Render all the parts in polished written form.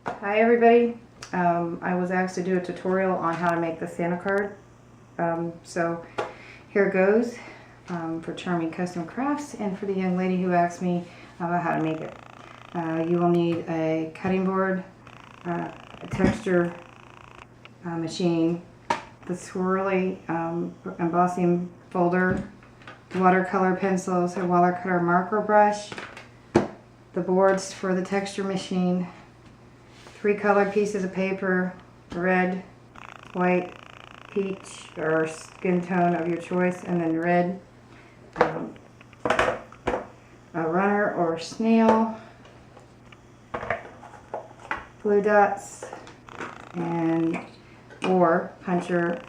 Hi everybody. I was asked to do a tutorial on how to make the Santa card. So here goes for Charming Custom Crafts and for the young lady who asked me about how to make it. You will need a cutting board, a texture machine, the swirly embossing folder, watercolor pencils, a watercolor marker brush, the boards for the texture machine, 3 colored pieces of paper, red, white, peach, or skin tone of your choice, and then red, a runner or snail, glue dots, and or puncher,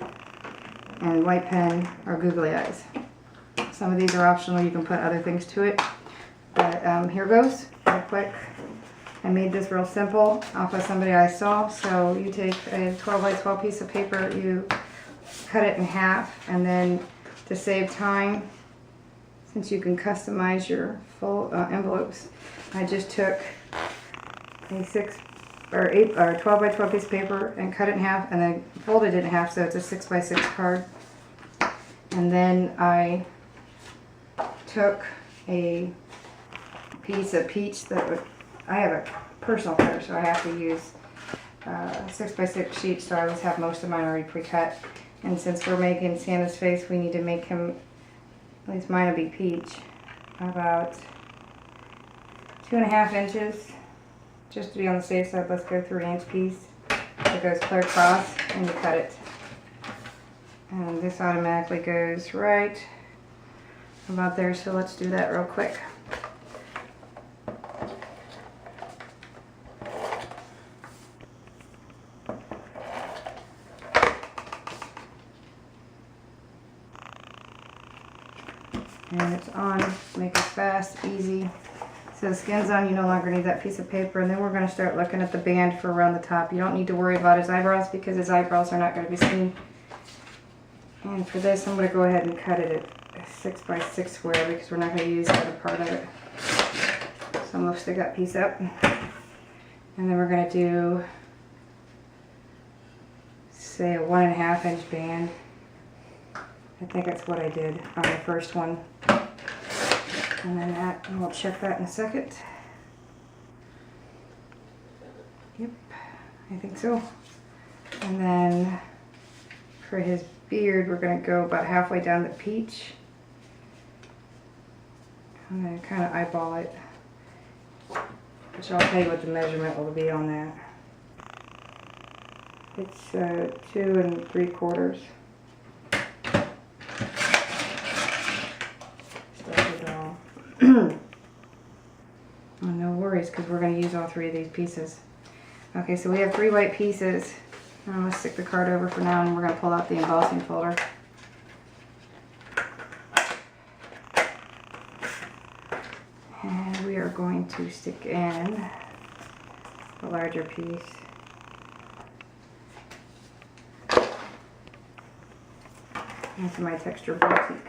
and white pen or googly eyes. Some of these are optional, you can put other things to it, but here goes, real quick. I made this real simple off of somebody I saw. So you take a 12 by 12 piece of paper, you cut it in half, and then to save time, since you can customize your full envelopes, I just took a 12 by 12 piece of paper and cut it in half, and then folded it in half so it's a 6 by 6 card. And then I took a piece of peach that I have a personal cutter, so I have to use 6 by 6 sheets, so I always have most of mine already pre-cut. And since we're making Santa's face, we need to make him, at least mine will be peach, about 2.5 inches. Just to be on the safe side, let's go 3-inch piece. It goes clear across, and you cut it. And this automatically goes right about there, so let's do that real quick. And it's on, make it fast, easy. So the skin's on, you no longer need that piece of paper. And then we're going to start looking at the band for around the top. You don't need to worry about his eyebrows because his eyebrows are not going to be seen. And for this, I'm going to go ahead and cut it at a 6 by 6 square because we're not going to use the other part of it. So I'm going to stick that piece up. And then we're going to do, say, a 1.5 inch band. I think that's what I did on the first one. And then that, and we'll check that in a second. Yep, I think so. And then for his beard, we're going to go about halfway down the peach. I'm going to kind of eyeball it, which I'll tell you what the measurement will be on that. It's 2 3/4. Oh, no worries, because we're going to use all 3 of these pieces. Okay, so we have 3 white pieces. I'm going to stick the card over for now, and we're going to pull out the embossing folder. And we are going to stick in the larger piece. Into my texture boutique.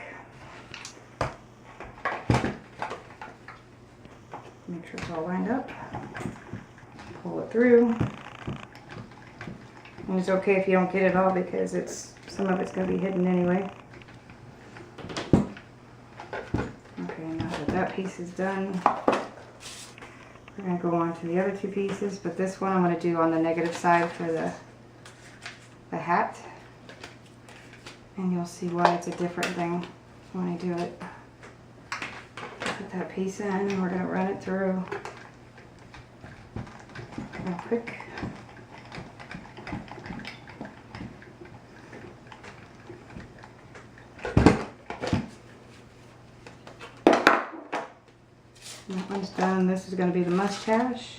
Make sure it's all lined up. Pull it through. And it's okay if you don't get it all because some of it's going to be hidden anyway. Okay, now that piece is done, we're going to go on to the other 2 pieces, but this one I'm going to do on the negative side for the hat. And you'll see why it's a different thing when I do it. Put that piece in and we're going to run it through real quick. That one's done. This is going to be the mustache.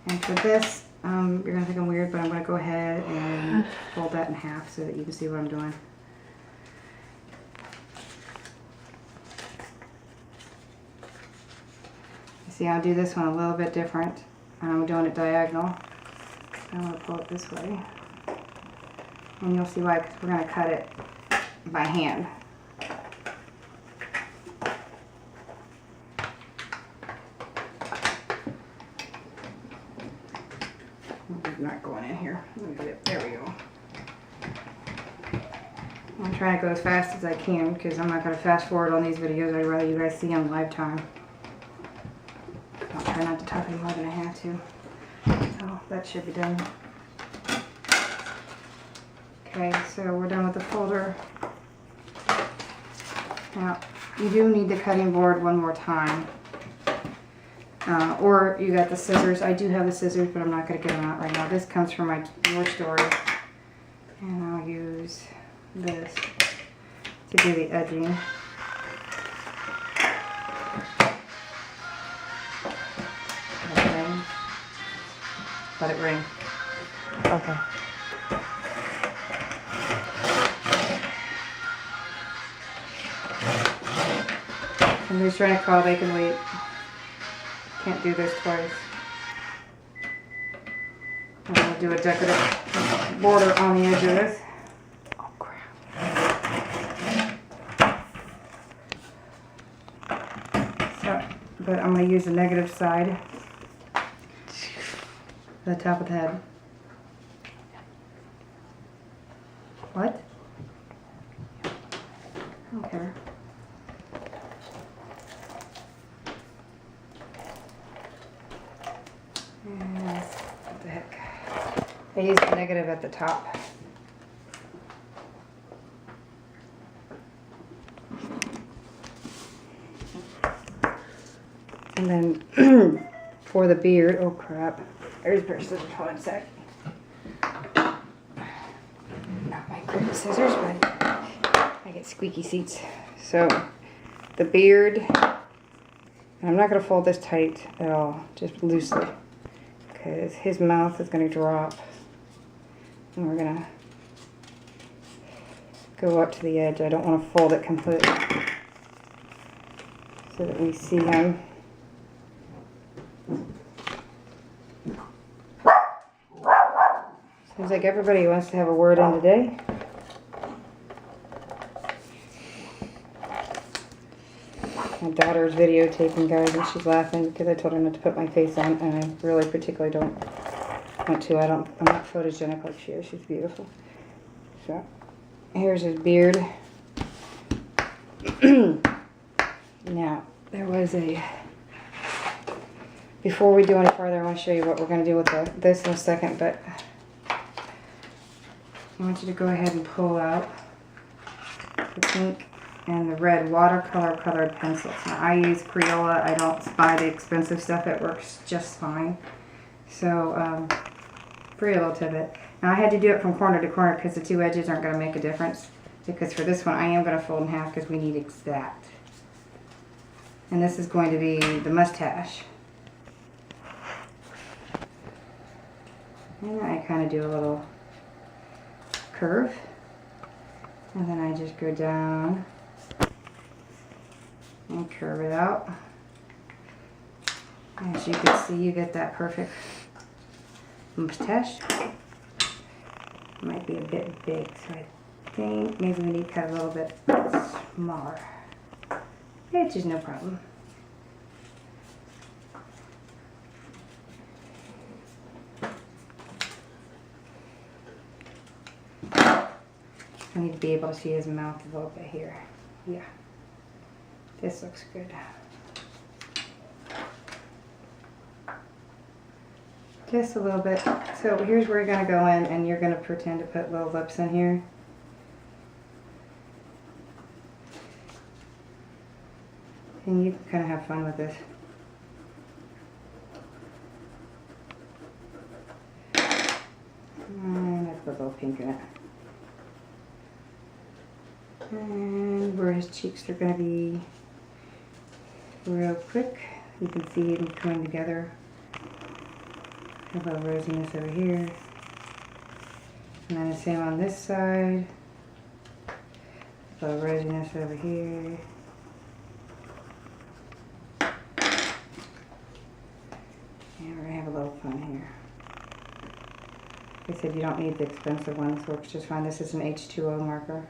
And for this, you're going to think I'm weird, but I'm going to go ahead and fold that in half so that you can see what I'm doing. See, I'll do this one a little bit different. I'm doing it diagonal. I'm going to pull it this way. And you'll see why, because we're going to cut it by hand. It's not going in here. Let me get it. There we go. I'm trying to go as fast as I can because I'm not going to fast forward on these videos. I'd rather you guys see them live time. I'll try not to talk any more than I have to. So that should be done. Okay, so we're done with the folder. Now, you do need the cutting board one more time. Or you got the scissors. I do have the scissors, but I'm not going to get them out right now. This comes from my Your Story. And I'll use this to do the edging. Let it ring. Let it ring. Okay. Somebody's trying to call, they can wait. Can't do this twice. I'm going to do a decorative border on the edge of this. Oh crap. So, but I'm going to use the negative side. The top of the head. What? I don't care. What the heck? I use the negative at the top. And then for the beard, oh crap. There's a pair of scissors. Hold on a sec. Not my great scissors, but I get squeaky seats. So the beard, and I'm not going to fold this tight at all, just loosely. Because his mouth is going to drop. And we're going to go up to the edge. I don't want to fold it completely. So that we see him. Seems like everybody wants to have a word in today. My daughter's videotaping, guys, and she's laughing because I told her not to put my face on, and I really particularly don't want to. I'm not photogenic like she is. She's beautiful. So, here's his beard. Now, there was a... Before we do any further, I want to show you what we're going to do with this in a second, but I want you to go ahead and pull out the pink and the red watercolor colored pencils. Now I use Crayola. I don't buy the expensive stuff. It works just fine. So, free a little tidbit. Now I had to do it from corner to corner because the two edges aren't going to make a difference. Because for this one I am going to fold in half because we need exact. And this is going to be the mustache. And I kind of do a little curve. And then I just go down and curve it out. As you can see, you get that perfect mustache. Might be a bit big, so I think maybe we need to cut a little bit smaller. Which is no problem. I need to be able to see his mouth a little bit here. Yeah. This looks good. Just a little bit. So here's where you're going to go in, and you're going to pretend to put little lips in here. And you can kind of have fun with this. And I put a little pink in it. And where his cheeks are going to be real quick. You can see them coming together. A little rosiness over here. And then the same on this side. A little rosiness over here. And we're going to have a little fun here. Like I said, you don't need the expensive one. This works just fine. This is an H2O marker.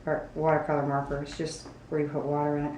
Or watercolor marker. It's just where you put water in it.